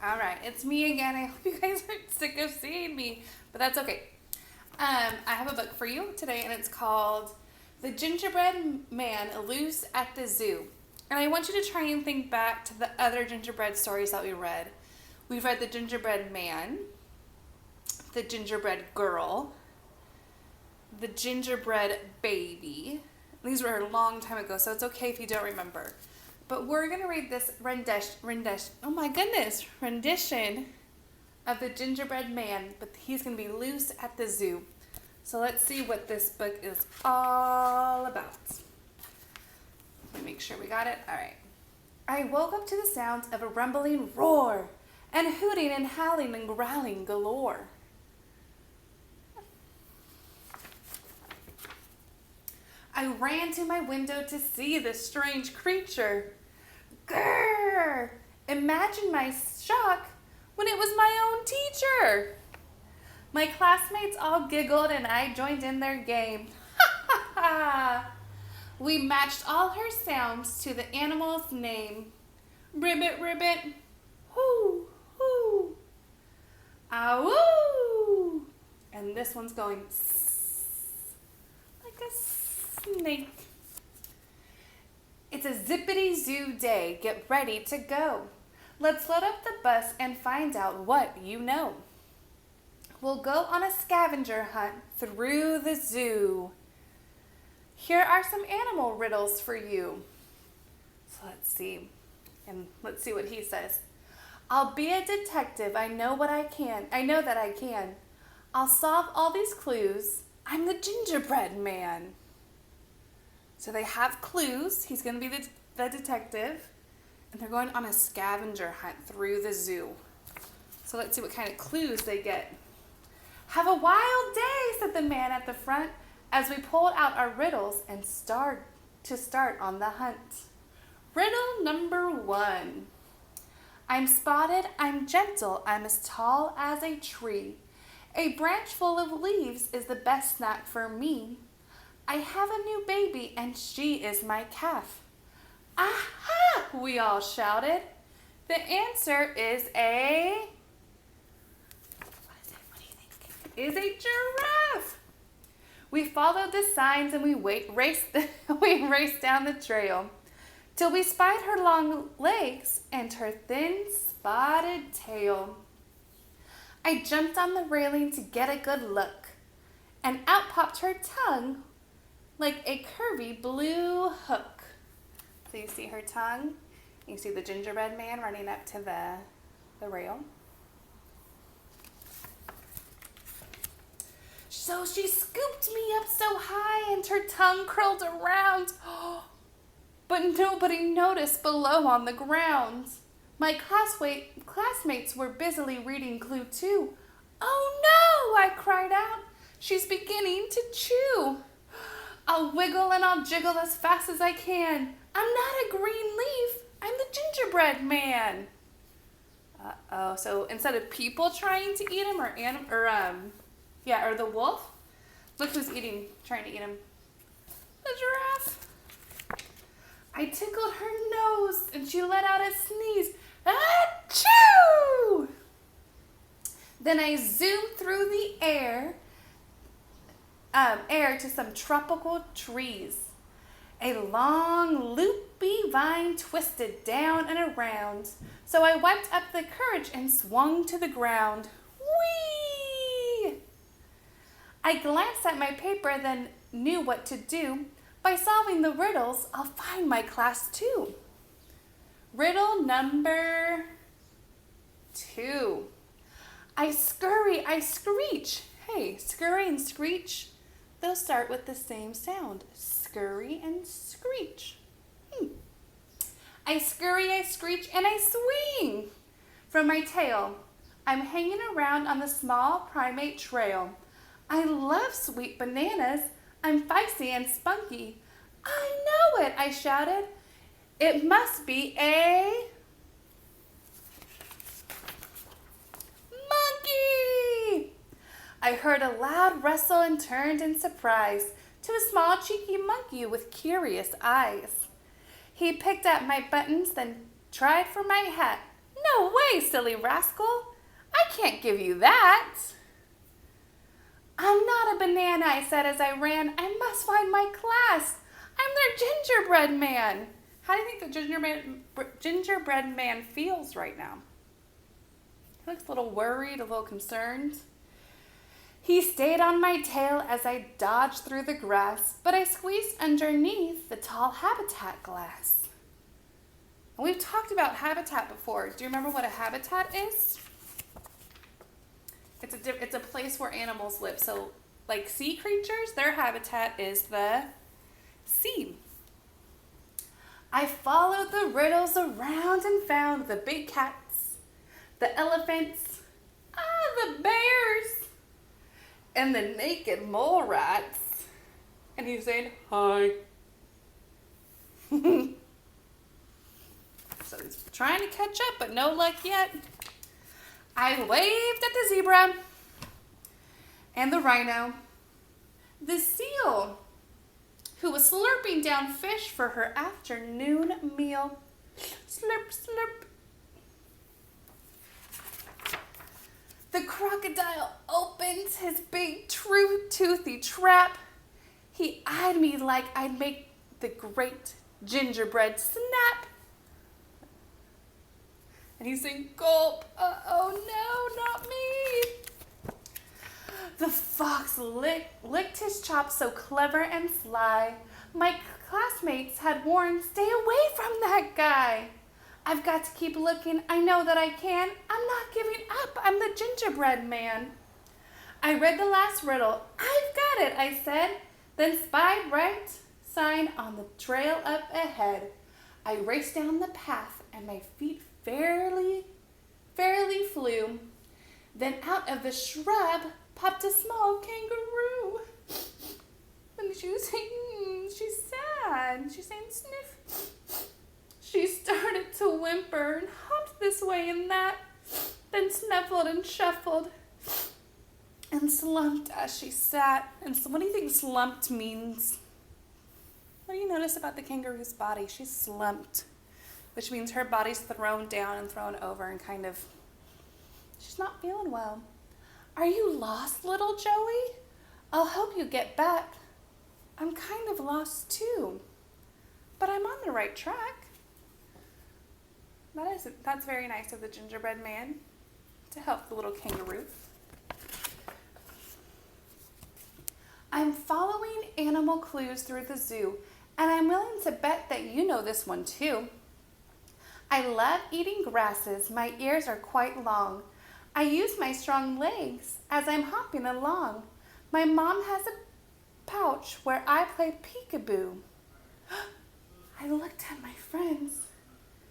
All right, it's me again. I hope you guys aren't sick of seeing me, but that's okay. I have a book for you today, and it's called The Gingerbread Man Loose at the Zoo. And I want you to try and think back to the other gingerbread stories that we read. We've read The Gingerbread Man, The Gingerbread Girl, The Gingerbread Baby. These were a long time ago, so it's okay if you don't remember. But we're going to read this rendition of The Gingerbread Man, but he's going to be loose at the zoo. So let's see what this book is all about. Let me make sure we got it. All right. I woke up to the sounds of a rumbling roar and hooting and howling and growling galore. I ran to my window to see this strange creature. Grrr! Imagine my shock when it was my own teacher. My classmates all giggled and I joined in their game. Ha ha ha! We matched all her sounds to the animal's name. Ribbit, ribbit, hoo, hoo, ah-woo! And this one's going like a snake. It's a zippity-zoo day. Get ready to go. Let's load up the bus and find out what you know. We'll go on a scavenger hunt through the zoo. Here are some animal riddles for you. So let's see. And let's see what he says. I'll be a detective. I know what I can. I know that I can. I'll solve all these clues. I'm the gingerbread man. So they have clues. He's going to be the detective. And they're going on a scavenger hunt through the zoo. So let's see what kind of clues they get. Have a wild day, said the man at the front, as we pulled out our riddles and start on the hunt. Riddle number 1. I'm spotted, I'm gentle, I'm as tall as a tree. A branch full of leaves is the best snack for me. I have a new baby and she is my calf. Aha! We all shouted. The answer is a... What do you think? Is a giraffe. We followed the signs and we raced down the trail till we spied her long legs and her thin spotted tail. I jumped on the railing to get a good look, and out popped her tongue like a curvy blue hook. So you see her tongue, you see the gingerbread man running up to the rail. So she scooped me up so high and her tongue curled around. But nobody noticed below on the ground. My classmates were busily reading Clue 2. Oh no, I cried out. She's beginning to chew. I'll wiggle and I'll jiggle as fast as I can. I'm not a green leaf. I'm the gingerbread man. Uh-oh. So instead of people trying to eat him or the wolf, look who's trying to eat him. The giraffe. I tickled her nose and she let out a sneeze. Achoo! Then I zoomed through the air to some tropical trees. A long, loopy vine twisted down and around. So I wiped up the courage and swung to the ground. Whee! I glanced at my paper, then knew what to do. By solving the riddles, I'll find my class too. Riddle number 2. I scurry, I screech. Hey, scurry and screech, those start with the same sound. Scurry and screech. I scurry, I screech, and I swing from my tail. I'm hanging around on the small primate trail. I love sweet bananas. I'm feisty and spunky. I know it, I shouted. It must be a monkey. I heard a loud rustle and turned in surprise to a small cheeky monkey with curious eyes. He picked at my buttons, then tried for my hat. No way, silly rascal. I can't give you that. I'm not a banana, I said as I ran. I must find my class. I'm their gingerbread man. How do you think the gingerbread man feels right now? He looks a little worried, a little concerned. He stayed on my tail as I dodged through the grass, but I squeezed underneath the tall habitat glass. And we've talked about habitat before. Do you remember what a habitat is? It's a place where animals live. So like sea creatures, their habitat is the sea. I followed the riddles around and found the big cats, the elephants, the bears, and the naked mole rats. And he was saying, hi. So he's trying to catch up, but no luck yet. I waved at the zebra and the rhino, the seal, who was slurping down fish for her afternoon meal. Slurp, slurp. The crocodile opened his big, toothy trap. He eyed me like I'd make the great gingerbread snap. And he's saying, gulp, oh no, not me. The fox licked his chops so clever and sly. My classmates had warned, stay away from that guy. I've got to keep looking, I know that I can. I'm not giving up, I'm the gingerbread man. I read the last riddle. I've got it, I said, then spied right sign on the trail up ahead. I raced down the path and my feet fairly flew. Then out of the shrub popped a small kangaroo. And she was saying, she's sad. She's saying, sniff. She started to whimper and hopped this way and that, then snuffled and shuffled and slumped as she sat. And so what do you think slumped means? What do you notice about the kangaroo's body? She's slumped, which means her body's thrown down and thrown over and kind of, she's not feeling well. Are you lost, little Joey? I'll help you get back. I'm kind of lost too, but I'm on the right track. That's very nice of the gingerbread man to help the little kangaroo. I'm following animal clues through the zoo, and I'm willing to bet that you know this one too. I love eating grasses, my ears are quite long. I use my strong legs as I'm hopping along. My mom has a pouch where I play peekaboo. I looked at my friends.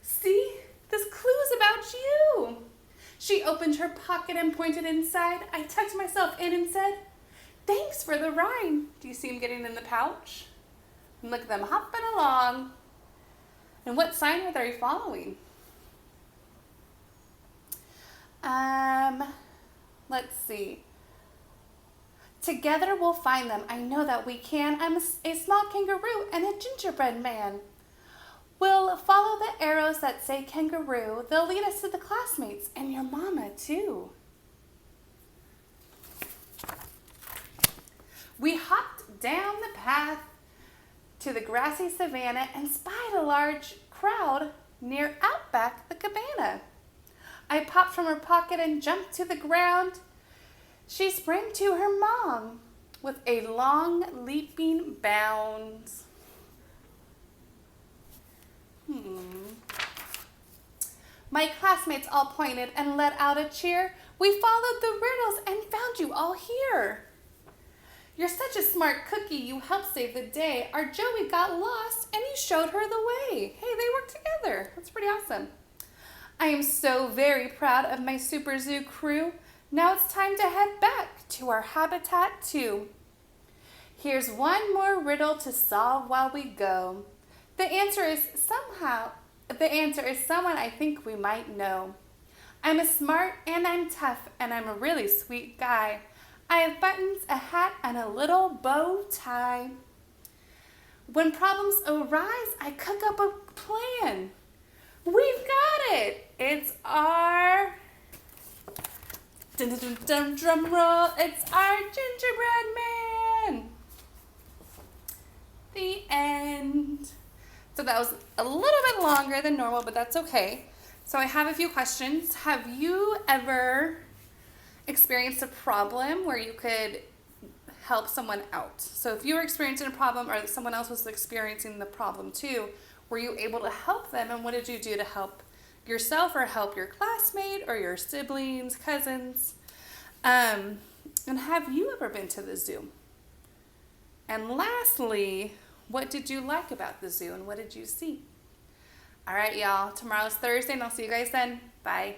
See, this clue's about you. She opened her pocket and pointed inside. I tucked myself in and said, thanks for the ride. Do you see him getting in the pouch? And look at them hopping along. And what sign were they following? Let's see. Together we'll find them. I know that we can. I'm a small kangaroo and a gingerbread man. We'll follow the arrows that say kangaroo. They'll lead us to the classmates and your mama too. We hopped down the path to the grassy savanna and spied a large crowd near Outback the Cabana. I popped from her pocket and jumped to the ground. She sprang to her mom with a long leaping bound. My classmates all pointed and let out a cheer. We followed the riddles and found you all here. You're such a smart cookie, you helped save the day. Our Joey got lost and you showed her the way. Hey, they worked together. That's pretty awesome. I am so very proud of my Super Zoo crew. Now it's time to head back to our habitat too. Here's one more riddle to solve while we go. The answer is someone I think we might know. I'm a smart and I'm tough and I'm a really sweet guy. I have buttons, a hat, and a little bow tie. When problems arise, I cook up a plan. We've got it. It's our dun, dun, dun, dun, drum roll. It's our gingerbread man. The end. So that was a little bit longer than normal, but that's okay. So I have a few questions. Have you ever experienced a problem where you could help someone out? So if you were experiencing a problem or someone else was experiencing the problem too, were you able to help them, and what did you do to help yourself or help your classmate or your siblings, cousins? And have you ever been to the zoo? And lastly, what did you like about the zoo and what did you see? All right, y'all. Tomorrow's Thursday and I'll see you guys then. Bye.